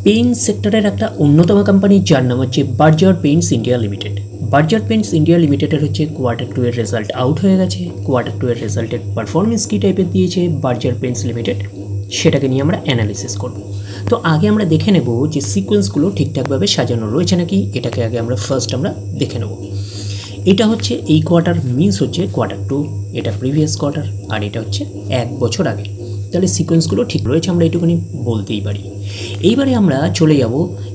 Paint সেক্টরের একটা অন্যতম কোম্পানি যার নাম হচ্ছে Berger Paints India limited. Berger Paints India লিমিটেডের হচ্ছে কোয়ার্টার 2 এর রেজাল্ট আউট হয়ে গেছে। কোয়ার্টার 2 এর রেজাল্টের পারফরমেন্স কী টাইপের দিয়েছে বার্জার পেইন্টস লিমিটেড, সেটাকে নিয়ে আমরা অ্যানালিসিস করব। তো আগে আমরা দেখে নেব যে সিকোয়েন্সগুলো ঠিকঠাকভাবে সাজানো রয়েছে নাকি, এটাকে আগে আমরা ফার্স্ট দেখে নেব। এটা হচ্ছে এই কোয়ার্টার মিনস হচ্ছে কোয়ার্টার 2, এটা প্রিভিয়াস কোয়ার্টার, আর এটা হচ্ছে 1 বছর আগে। তাহলে সিকোয়েন্সগুলো ঠিক রয়েছে আমরা এইটুকুনি বলতেই পারি। এইবারে আমরা চলে যাব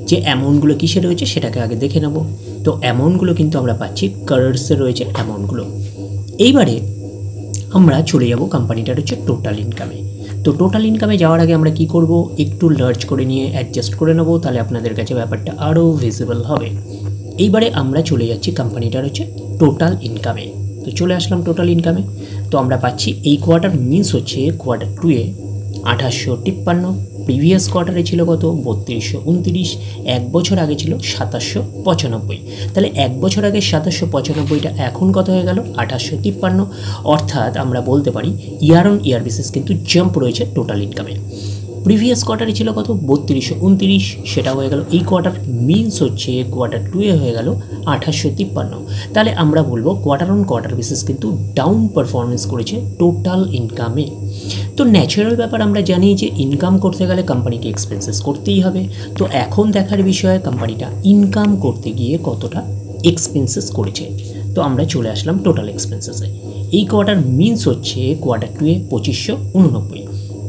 যে অ্যামাউন্টগুলো কিসে রয়েছে সেটাকে আগে দেখে নেব। তো অ্যামাউন্টগুলো কিন্তু আমরা পাচ্ছি কারার্সে রয়েছে অ্যামাউন্টগুলো। এইবারে আমরা চলে যাব কোম্পানিটার হচ্ছে টোটাল ইনকামে। তো টোটাল ইনকামে যাওয়ার আগে আমরা কি করব, একটু লার্জ করে নিয়ে অ্যাডজাস্ট করে নেব, তাহলে আপনাদের কাছে ব্যাপারটা আরও ভিজিবল হবে। এইবারে আমরা চলে যাচ্ছি কোম্পানিটার হচ্ছে টোটাল ইনকামে। তো চলে আসলাম টোটাল ইনকামে। তো আমরা পাচ্ছি এই কোয়ার্টার মিনস হচ্ছে কোয়ার্টার 2 এ 2853, প্রিভিয়াস কোয়ার্টারে ছিল কত 3229, 1 বছর আগে ছিল 2795। তাহলে 1 বছর আগে 2795টা এখন কত হয়ে গেল 2853। অর্থাৎ আমরা বলতে পারি ইয়ার অন ইয়ার বেসিস কিন্তু জাম্প রয়েছে টোটাল ইনকামে। প্রিভিয়াস কোয়ার্টারে ছিল কত 3229, সেটা হয়ে গেল এই কোয়ার্টার মিনস হচ্ছে কোয়ার্টার 2 এ হয়ে গেল 2853। তাহলে আমরা বলবো কোয়ার্টার অন কোয়ার্টার বেসিস কিন্তু ডাউন পারফরমেন্স করেছে টোটাল ইনকামে। তো ন্যাচারাল ব্যাপার, আমরা জানি যে ইনকাম করতে গেলে কোম্পানিকে এক্সপেন্সেস করতেই হবে। তো এখন দেখার বিষয় কোম্পানিটা ইনকাম করতে গিয়ে কতটা এক্সপেন্সেস করেছে। তো আমরা চলে আসলাম টোটাল এক্সপেন্সেসে। এই কোয়ার্টার মিনস হচ্ছে কোয়ার্টার 2 এ 2589,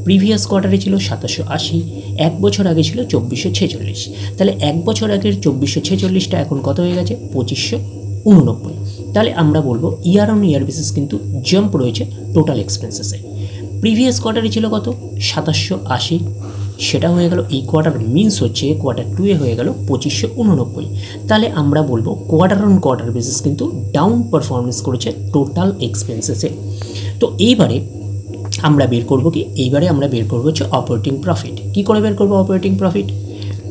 প্রিভিয়াস কোয়ার্টারে ছিল 2780, 1 বছর আগে ছিল 2446। তাহলে 1 বছর আগের 2446টা এখন কত হয়ে গেছে 2589। তাহলে আমরা বলবো ইয়ার অন ইয়ার বেসিস কিন্তু জাম্প রয়েছে টোটাল এক্সপেন্সেসে। প্রিভিয়াস কোয়ার্টারে ছিল কত 2780, সেটা হয়ে গেল এই কোয়ার্টার মিনস হচ্ছে কোয়ার্টার 2 এ হয়ে গেল 2589। তাহলে আমরা বলবো কোয়ার্টার অন কোয়ার্টার বেসিস কিন্তু ডাউন পারফরমেন্স করেছে টোটাল এক্সপেন্সেসে। তো এইবারে আমরা বের করব কি, এইবারে আমরা বের করবো হচ্ছে অপারেটিং প্রফিট। কী করে বের করবো অপারেটিং প্রফিট?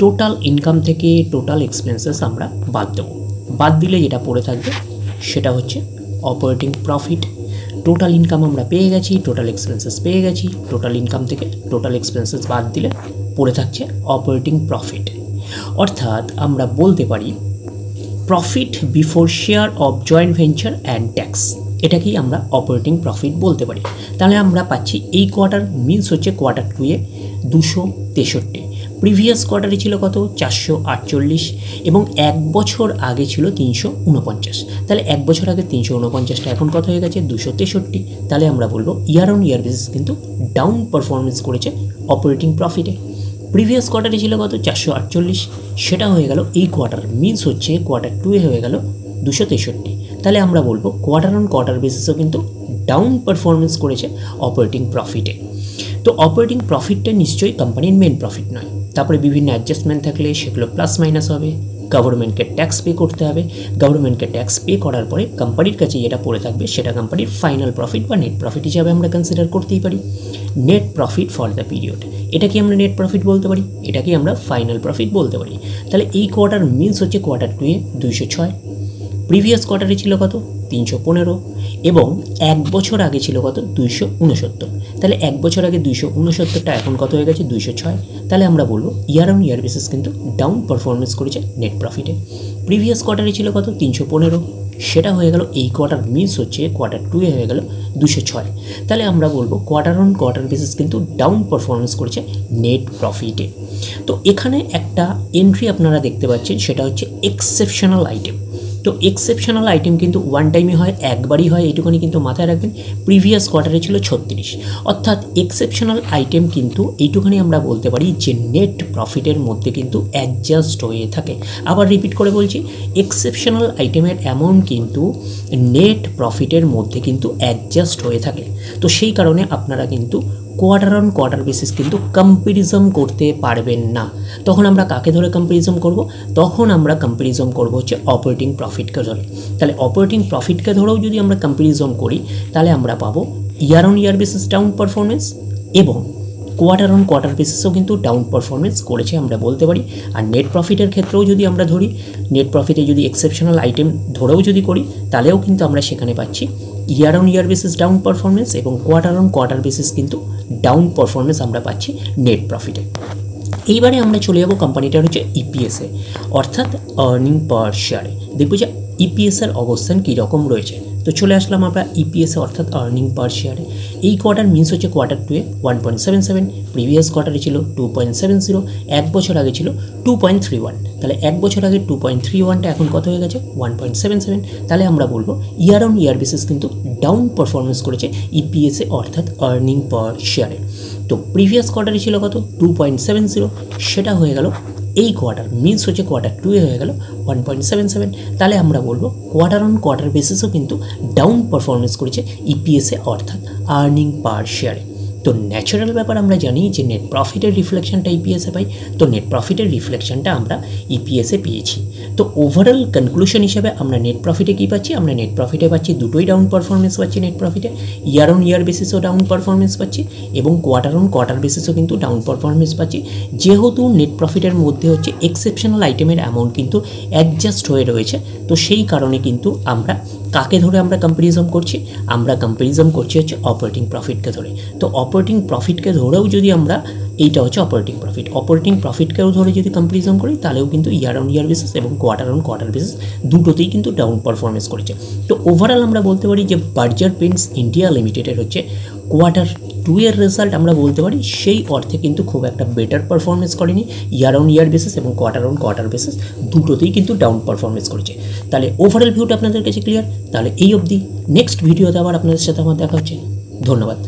টোটাল ইনকাম থেকে টোটাল এক্সপেন্সেস আমরা বাদ দেবো। বাদ দিলে যেটা পড়ে থাকবে সেটা হচ্ছে অপারেটিং প্রফিট। টোটাল ইনকাম আমরা পেয়ে গেছি, টোটাল এক্সপেন্সেস পেয়ে গেছি, টোটাল ইনকাম থেকে টোটাল এক্সপেন্সেস বাদ দিলে পড়ে থাকছে অপারেটিং প্রফিট। অর্থাৎ আমরা বলতে পারি profit before share of joint venture and tax, এটাকেই আমরা অপারেটিং প্রফিট বলতে পারি। তাহলে আমরা পাচ্ছি এই কোয়ার্টার মিনস হচ্ছে কোয়ার্টার 2 এ 263, প্রিভিয়াস কোয়ার্টারে ছিল কত 448, এবং 1 বছর আগে ছিল 349। তাহলে 1 বছর আগে 349টা এখন কত হয়ে গেছে 263। তাহলে আমরা বলবো ইয়ার অন ইয়ার বেসিস কিন্তু ডাউন পারফরমেন্স করেছে অপারেটিং প্রফিটে। প্রিভিয়াস কোয়ার্টারে ছিল কত 448, সেটা হয়ে গেল এই কোয়ার্টার মিনস হচ্ছে কোয়ার্টার 2 এ হয়ে গেল 263। তাহলে আমরা বলবো কোয়ার্টার অন কোয়ার্টার বেসিসও কিন্তু ডাউন পারফরমেন্স করেছে অপারেটিং প্রফিটে। তো অপারেটিং প্রফিটটা নিশ্চয়ই কোম্পানির মেন প্রফিট নয়। তারপরে বিভিন্ন অ্যাডজাস্টমেন্ট থাকলে সেগুলো প্লাস মাইনাস হবে, গভর্নমেন্টকে ট্যাক্স পে করতে হবে, গভর্নমেন্টকে ট্যাক্স পে করার পরে কোম্পানির কাছে যেটা পড়ে থাকবে সেটা কোম্পানির ফাইনাল প্রফিট বা নেট প্রফিট হিসাবে আমরা কনসিডার করতেই পারি। Net profit for the period, এটাকে আমরা নেট প্রফিট বলতে পারি, এটাকে আমরা ফাইনাল প্রফিট বলতে পারি। তাহলে এই কোয়ার্টার মিনস হচ্ছে কোয়ার্টার 2 এ 206, প্রিভিয়াস কোয়ার্টারে ছিল কত 315, এবং 1 বছর আগে ছিল কত 269। তাহলে 1 বছর আগে 269টা এখন কত হয়ে গেছে 206। তাহলে আমরা বলবো ইয়ার অন ইয়ার বেসিস কিন্তু ডাউন পারফরমেন্স করেছে নেট প্রফিটে। প্রিভিয়াস কোয়ার্টারে ছিল কত 315, সেটা হয়ে গেল এই কোয়ার্টার মিনস হচ্ছে কোয়ার্টার 2 এ হয়ে গেল 206। তাহলে আমরা বলবো কোয়ার্টার অন কোয়ার্টার বেসিস কিন্তু ডাউন পারফরমেন্স করেছে নেট প্রফিটে। তো এখানে একটা এন্ট্রি আপনারা দেখতে পাচ্ছেন, সেটা হচ্ছে এক্সেপশনাল আইটেম। তো এক্সেপশনাল আইটেম কিন্তু ওয়ান টাইমই হয়, একবারই হয়, এইটুকুনি কিন্তু মাথায় রাখবেন। প্রিভিয়াস কোয়ার্টারে ছিল 36, অর্থাৎ এক্সেপশনাল আইটেম কিন্তু এইটুখানি আমরা বলতে পারি যে নেট প্রফিটের মধ্যে কিন্তু অ্যাডজাস্ট হয়ে থাকে। আবার রিপিট করে বলছি, এক্সেপশনাল আইটেমের অ্যামাউন্ট কিন্তু নেট প্রফিটের মধ্যে কিন্তু অ্যাডজাস্ট হয়ে থাকে। তো সেই কারণে আপনারা কিন্তু কোয়ার্টার অন কোয়ার্টার বেসিস কিন্তু কম্প্যারিজম করতে পারবেন না। তখন আমরা কাকে ধরে কম্প্যারিজম করব? তখন আমরা কম্প্যারিজম করব হচ্ছে অপারেটিং প্রফিটকে ধরে। তাহলে অপারেটিং প্রফিটকে ধরেও যদি আমরা কম্প্যারিজম করি তাহলে আমরা পাবো ইয়ার on year basis down performance, এবং কোয়ার্টার অন কোয়ার্টার বেসিসও কিন্তু ডাউন পারফরমেন্স করেছে আমরা বলতে পারি। আর নেট প্রফিটের ক্ষেত্রেও যদি আমরা ধরি, নেট প্রফিটে যদি এক্সেপশনাল আইটেম ধরেও যদি করি তাহলেও কিন্তু আমরা সেখানে পাচ্ছি ইয়ার on year basis down performance, এবং কোয়ার্টার অন কোয়ার্টার বেসিস কিন্তু ডাউন পারফরমেন্স আমরা পাচ্ছি নেট প্রফিটে। এইবারে আমরা চলে যাব কোম্পানিটার হচ্ছে ইপিএসে, অর্থাৎ আর্নিং পার শেয়ারে। দেখবো যে ইপিএসের অবস্থান কীরকম রয়েছে। তো চলে আসলাম আমরা ইপিএসে, অর্থাৎ আর্নিং পার শেয়ারে। এই কোয়ার্টার মিনস হচ্ছে কোয়ার্টার 2-এ 1.77, প্রিভিয়াস কোয়ার্টারে ছিল 2.70, এক বছর আগে ছিল 2.31। তাহলে এক বছর আগে 2.31টা এখন কত হয়ে গেছে 1.77। তাহলে আমরা বলবো ইয়ার অন ইয়ার বেসিস কিন্তু ডাউন পারফরমেন্স করেছে ইপিএসে, অর্থাৎ আর্নিং পার শেয়ারে। তো প্রিভিয়াস কোয়ার্টারে ছিল কত 2.70, সেটা হয়ে গেল এই কোয়ার্টার মিনস হচ্ছে কোয়ার্টার 2-এ হয়ে গেল 1.77। তাহলে আমরা বলবো কোয়ার্টার অন কোয়ার্টার বেসিসও কিন্তু ডাউন পারফরমেন্স করেছে ইপিএসে, অর্থাৎ আর্নিং পার শেয়ারে। তো ন্যাচারাল ব্যাপার আমরা জানি যে নেট প্রফিটের রিফ্লেকশনটা ইপিএসে পাই, তো নেট প্রফিটের রিফ্লেকশনটা আমরা ইপিএসে পেয়েছি। তো ওভারঅল কনক্লুশন হিসেবে আমরা নেট প্রফিটে কী পাচ্ছি, আমরা নেট প্রফিটে পাচ্ছি দুটোই ডাউন পারফরমেন্স পাচ্ছি। নেট প্রফিটে ইয়ার অন ইয়ার বেসিসও ডাউন পারফরমেন্স পাচ্ছি এবং কোয়ার্টার অন কোয়ার্টার বেসিসও কিন্তু ডাউন পারফরমেন্স পাচ্ছি। যেহেতু নেট প্রফিটের মধ্যে হচ্ছে এক্সেপশনাল আইটেমের অ্যামাউন্ট কিন্তু অ্যাডজাস্ট হয়ে রয়েছে, তো সেই কারণে কিন্তু আমরা কাকে ধরে আমরা কম্প্যারিজম করছি, আমরা কম্প্যারিজম করছি হচ্ছে অপারেটিং প্রফিটকে ধরে। তো অপারেটিং প্রফিটকে ধরেও যদি আমরা, এইটা হচ্ছে অপারেটিং প্রফিটকেও ধরে যদি কম্প্যারিজম করি, তাহলেও কিন্তু ইয়ার অন ইয়ার বেসিস এবং কোয়ার্টার অন কোয়ার্টার বেসিস দুটোতেই কিন্তু ডাউন পারফরমেন্স করেছে। তো ওভারঅল আমরা বলতে পারি যে বার্জার পেন্টস ইন্ডিয়া লিমিটেডের হচ্ছে কোয়ার্টার 2-এর রেজাল্ট আমরা বলতে পারি সেই অর্থে কিন্তু খুব একটা বেটার পারফরমেন্স করেনি। ইয়ার অন ইয়ার বেসিস এবং কোয়ার্টার অন কোয়ার্টার বেসিস দুটোতেই কিন্তু ডাউন পারফরমেন্স করেছে। তাহলে ওভারঅল ভিউটা আপনাদের কাছে ক্লিয়ার। তাহলে এই অবধি, নেক্সট ভিডিওতে আবার আপনাদের সাথে আমার দেখা হচ্ছে। ধন্যবাদ।